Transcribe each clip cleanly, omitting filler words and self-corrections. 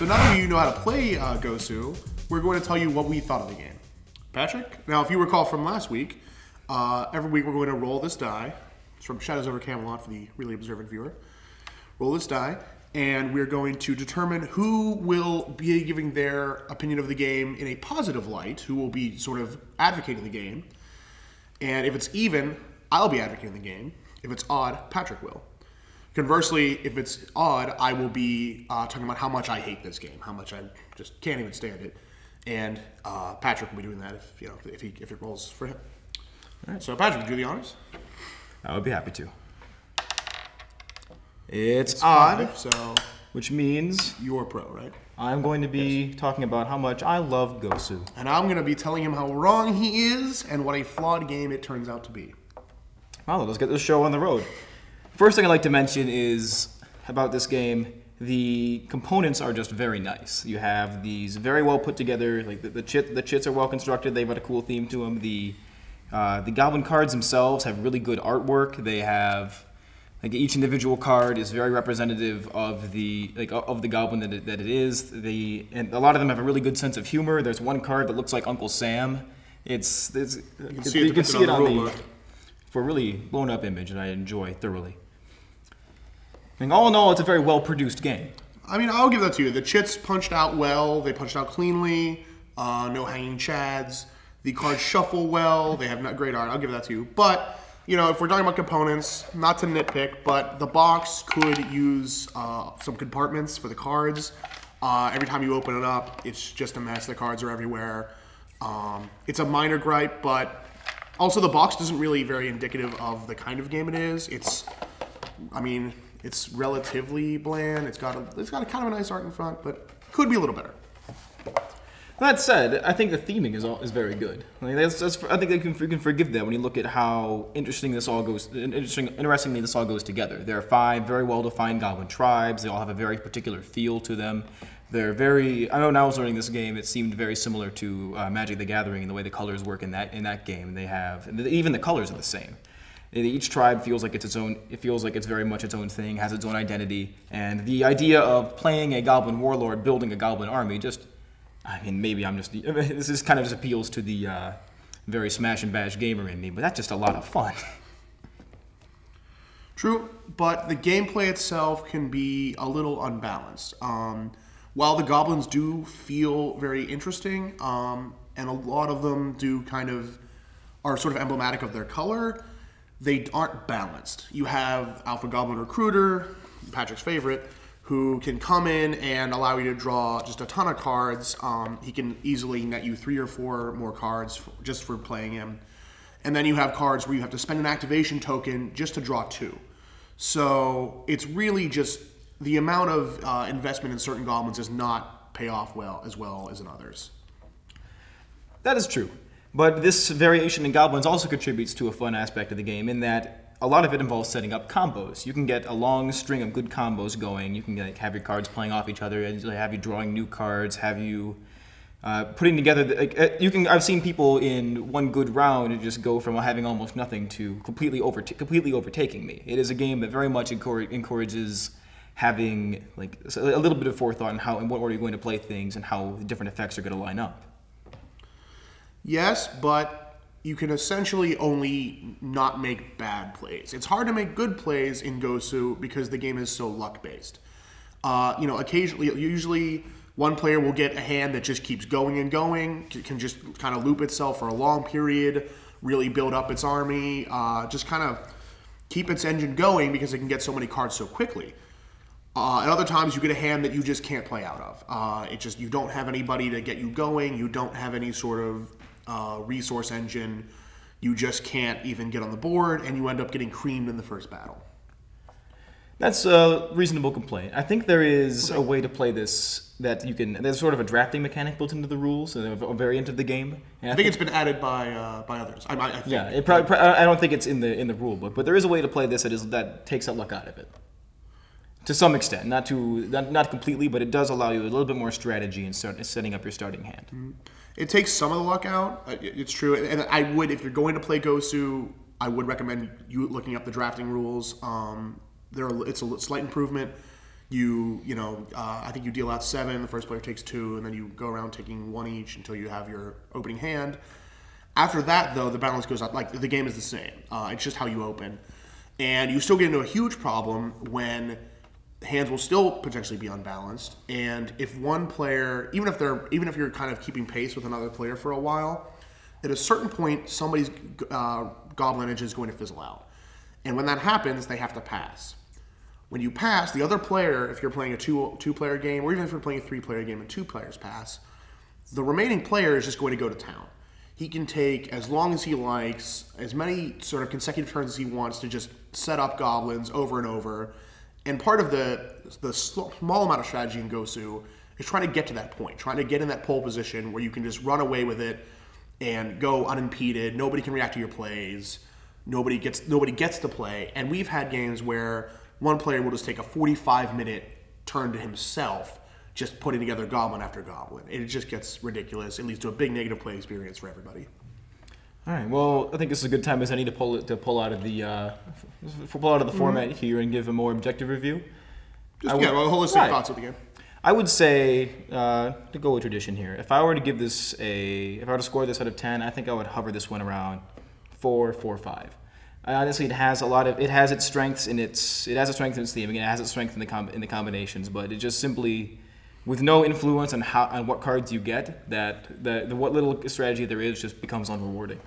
So now that you know how to play GoSu, we're going to tell you what we thought of the game. Patrick? Now, if you recall from last week, every week we're going to roll this die. It's from Shadows Over Camelot for the really observant viewer. Roll this die, and we're going to determine who will be giving their opinion of the game in a positive light, who will be sort of advocating the game. And if it's even, I'll be advocating the game. If it's odd, Patrick will. Conversely, if it's odd, I will be talking about how much I hate this game, how much I just can't even stand it, and Patrick will be doing that if it rolls for him. All right. So Patrick, do the honors. I would be happy to. It's odd, odd, so which means you're pro, right? I'm going to be talking about how much I love GoSu, and I'm going to be telling him how wrong he is and what a flawed game it turns out to be. Well, let's get this show on the road. First thing I'd like to mention is about this game, the components are just very nice. You have these very well put together, like the chits are well constructed, they've got a cool theme to them. The Goblin cards themselves have really good artwork. They have, like, each individual card is very representative of the Goblin that it is. And a lot of them have a really good sense of humor. There's one card that looks like Uncle Sam. You can see it on the for a really blown up image, and I enjoy thoroughly. I mean, all in all, it's a very well-produced game. I mean, I'll give that to you. The chits punched out well. They punched out cleanly. No hanging chads. The cards shuffle well. They have not great art. I'll give that to you. But, you know, if we're talking about components, not to nitpick, but the box could use some compartments for the cards. Every time you open it up, it's just a mess. The cards are everywhere. It's a minor gripe, but also the box isn't really very indicative of the kind of game it is. It's relatively bland. It's got a kind of a nice art in front, but could be a little better. That said, I think the theming is very good. I think you can forgive that when you look at how interestingly this all goes together. There are 5 very well-defined Goblin tribes. They all have a very particular feel to them. They're very. I know when I was learning this game, it seemed very similar to Magic: The Gathering and the way the colors work in that game. Even the colors are the same. Each tribe feels like it's its own. It feels like it's very much its own thing, has its own identity, and the idea of playing a Goblin warlord, building a Goblin army, this kind of just appeals to the very smash and bash gamer in me, but that's just a lot of fun. True, but the gameplay itself can be a little unbalanced. While the goblins do feel very interesting, and a lot of them are sort of emblematic of their color, they aren't balanced. You have Alpha Goblin Recruiter, Patrick's favorite, who can come in and allow you to draw just a ton of cards. He can easily net you 3 or 4 more cards just for playing him. And then you have cards where you have to spend an activation token just to draw 2. So it's really just the amount of investment in certain goblins does not pay off as well as in others. That is true. But this variation in goblins also contributes to a fun aspect of the game in that a lot of it involves setting up combos. You can get a long string of good combos going. You can have your cards playing off each other, and have you drawing new cards, have you putting together. I've seen people in one good round just go from having almost nothing to completely overtaking me. It is a game that very much encourages having a little bit of forethought in how and what order you're going to play things and how the different effects are going to line up. Yes, but you can essentially only not make bad plays. It's hard to make good plays in GoSu because the game is so luck-based. Usually one player will get a hand that just keeps going and going, can just kind of loop itself for a long period, really build up its army, just kind of keep its engine going because it can get so many cards so quickly. And other times you get a hand that you just can't play out of. You don't have anybody to get you going, you don't have any sort of resource engine, you just can't even get on the board, and you end up getting creamed in the first battle. That's a reasonable complaint. I think there is a way to play this that you can. There's sort of a drafting mechanic built into the rules, a variant of the game. And I think it's been added by others. I think. Yeah, I don't think it's in the rule book, but there is a way to play this that takes that luck out of it. To some extent, not completely, but it does allow you a little bit more strategy in setting up your starting hand. Mm-hmm. It takes some of the luck out. It's true, and I would, if you're going to play GoSu, I would recommend you looking up the drafting rules. It's a slight improvement. I think you deal out 7. The first player takes 2, and then you go around taking 1 each until you have your opening hand. After that, though, the balance goes up. Like, the game is the same. It's just how you open. And you still get into a huge problem when hands will still potentially be unbalanced. And if one player, even if you're kind of keeping pace with another player for a while, at a certain point, somebody's goblinage is going to fizzle out. And when that happens, they have to pass. When you pass, the other player, if you're playing a two-player game, or even if you're playing a 3-player game and 2 players pass, the remaining player is just going to go to town. He can take as long as he likes, as many sort of consecutive turns as he wants to just set up goblins over and over. And part of the small amount of strategy in GoSu is trying to get to that point, trying to get in that pole position where you can just run away with it and go unimpeded. Nobody can react to your plays. Nobody gets to play. And we've had games where one player will just take a 45-minute turn to himself, just putting together goblin after goblin. It just gets ridiculous. It leads to a big negative play experience for everybody. All right. Well, I think this is a good time as any to pull out of the format here and give a more objective review. Holistic thoughts of the game. I would say to go with tradition here. If I were to score this out of 10, I think I would hover this one around 4, 5. Honestly, it has its strengths in its theme. Again, it has its strength in the combinations, but it just simply, with no influence on what cards you get, what little strategy there is just becomes unrewarding.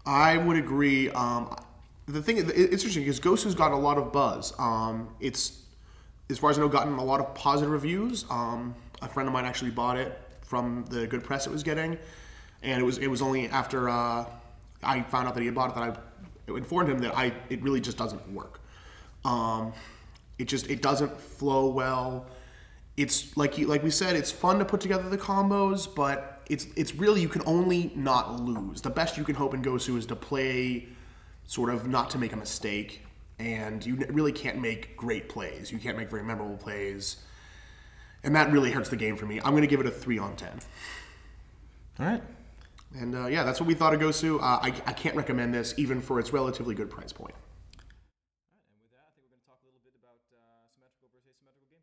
I would agree. The thing, it's interesting because GoSu's got a lot of buzz. It's, as far as I know, gotten a lot of positive reviews. A friend of mine actually bought it from the good press it was getting, and it was only after I found out that he had bought it that I informed him that it really just doesn't work. It doesn't flow well. It's like we said, it's fun to put together the combos, but it's really, you can only not lose. The best you can hope in GoSu is to play sort of not to make a mistake, and you really can't make great plays. You can't make very memorable plays, and that really hurts the game for me. I'm going to give it a 3 on 10. All right. And that's what we thought of GoSu. I can't recommend this even for its relatively good price point.